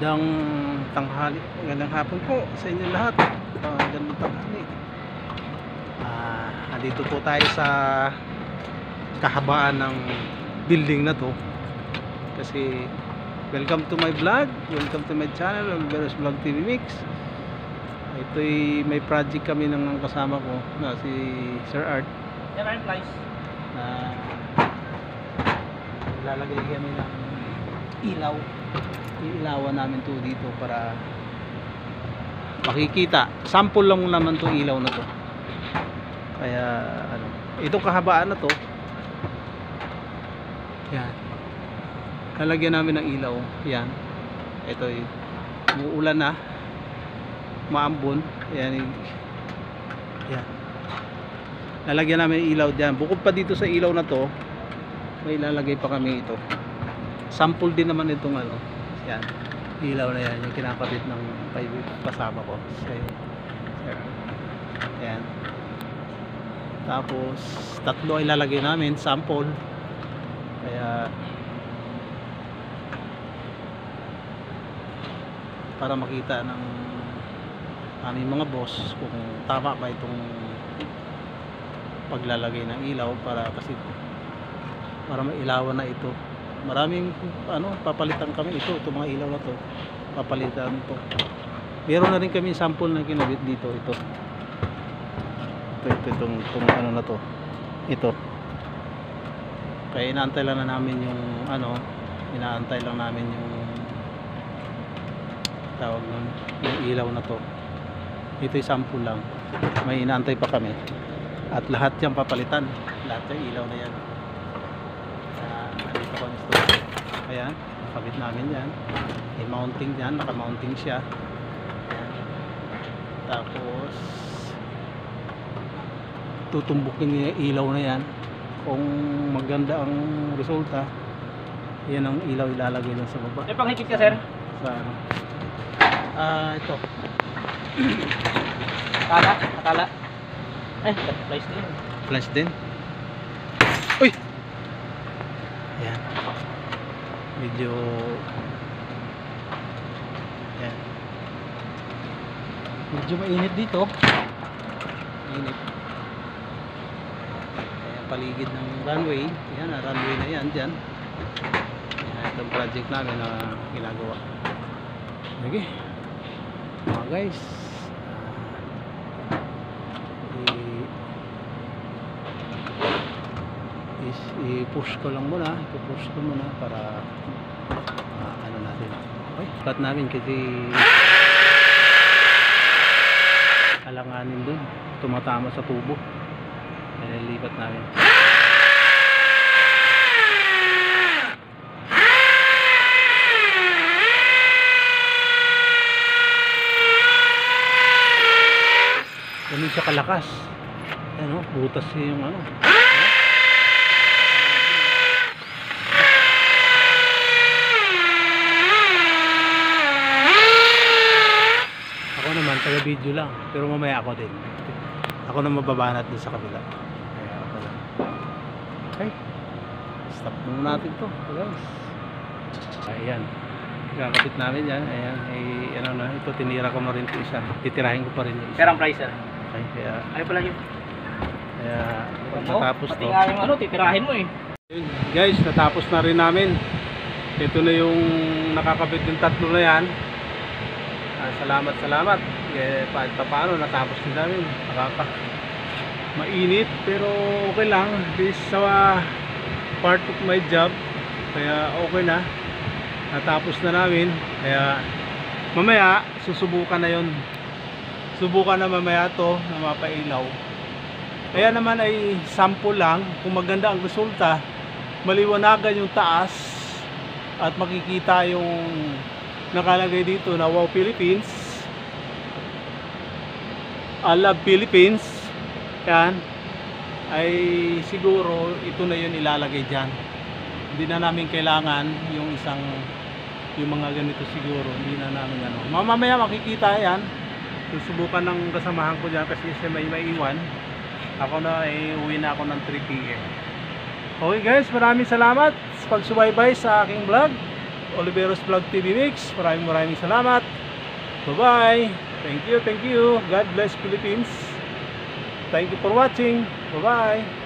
Magandang tanghali, magandang hapon po sa inyo lahat. Magandang tanghali. Andito po tayo sa kahabaan ng building na to. Kasi welcome to my vlog, welcome to my channel, Albero's Vlog TV Mix. Ito'y may project kami ng kasama ko na si Sir Art. Lalagay kami ng ilaw. Ilawan namin to dito para makikita. Sample lang naman to ilaw na to. Kaya ano, itong kahabaan na to, yan, lalagyan namin ng ilaw. Yan, ito yung umuulan na, maambon. Yan, yan, lalagyan namin ng ilaw dyan. Bukod pa dito sa ilaw na to, may lalagay pa kami ito. Sample din naman itong ano, yan, ilaw na yan, yung kinakabit ng kasama ko. Yan. Tapos tatlo ay lalagay namin, sample. Kaya para makita ng aming mga boss kung tama ba itong paglalagay ng ilaw, kasi para mailawan na ito. Maraming ano, papalitan kami itong mga ilaw na to, papalitan to. Meron na rin kami sample na kinabit dito. Itong ano na to, ito. Kaya inaantay lang na namin yung ano, inaantay lang namin yung tawag nun, yung ilaw na to. Ito'y sample lang, may inaantay pa kami. At lahat yan papalitan, lahat yung ilaw na yan. Dito kami store. Ayan, nakabit namin yan. May mounting yan, naka-mounting siya. Ayan. Tapos tutumbukin niya ilaw na yan. Kung maganda ang resulta, yan ang ilaw ilalagay lang sa baba. May panghigit ka, sir? Sa ano? Ito. Akala. Flash din. Flash din. Uy! Ayan. Medyo ayan. Medyo mainit dito. Mainit. Ayan, paligid ng runway. Ayan, runway na yan dyan. Ayan, itong project namin na ginagawa. Okay. Mga guys, i-push ko lang muna, i-push ko muna para ano natin. Okay, cut namin kasi alanganin dun, tumatama sa tubo. Nililipat namin. Ganun siya kalakas. Ano, butas yung ano. Taga video lang, pero mamaya ako din. Ako na mababanat din sa kabila. Kaya ako lang. Okay, stop muna natin to, guys. Ayan, kakapit namin yan. Ayan, ano na, ito tinira ko na rin ito isa. Titirahin ko pa rin yung isa. Perang price, sir. Okay, kaya Ano pala yun? Kaya natapos pati to. nga yung ano, titirahin mo eh. Guys, natapos na rin namin. Ito na yung nakakabit yung tatlo na yan. Salamat. Paano natapos din namin. Mainit pero okay lang. This is part of my job. Kaya okay na. Natapos na namin. Kaya mamaya susubukan na yon. Subukan na mamaya to na mapailaw. Kaya naman ay sample lang. Kung maganda ang resulta, maliwanagan yung taas at makikita yung nakalagay dito na Wow Philippines, I Love Philippines. Yan ay siguro ito na yun ilalagay dyan. Hindi na namin kailangan yung mga ganito siguro. Hindi na namin ano. Mamaya makikita yan. Susubukan ng kasamahan ko dyan kasi siya may maiwan. Ako na uwi na ako ng 3 PM. Okay guys, maraming salamat sa pagsubaybay sa aking vlog. Oliveros Vlog TV Mix. Maraming salamat. Bye-bye. Thank you. God bless Philippines. Thank you for watching. Bye-bye.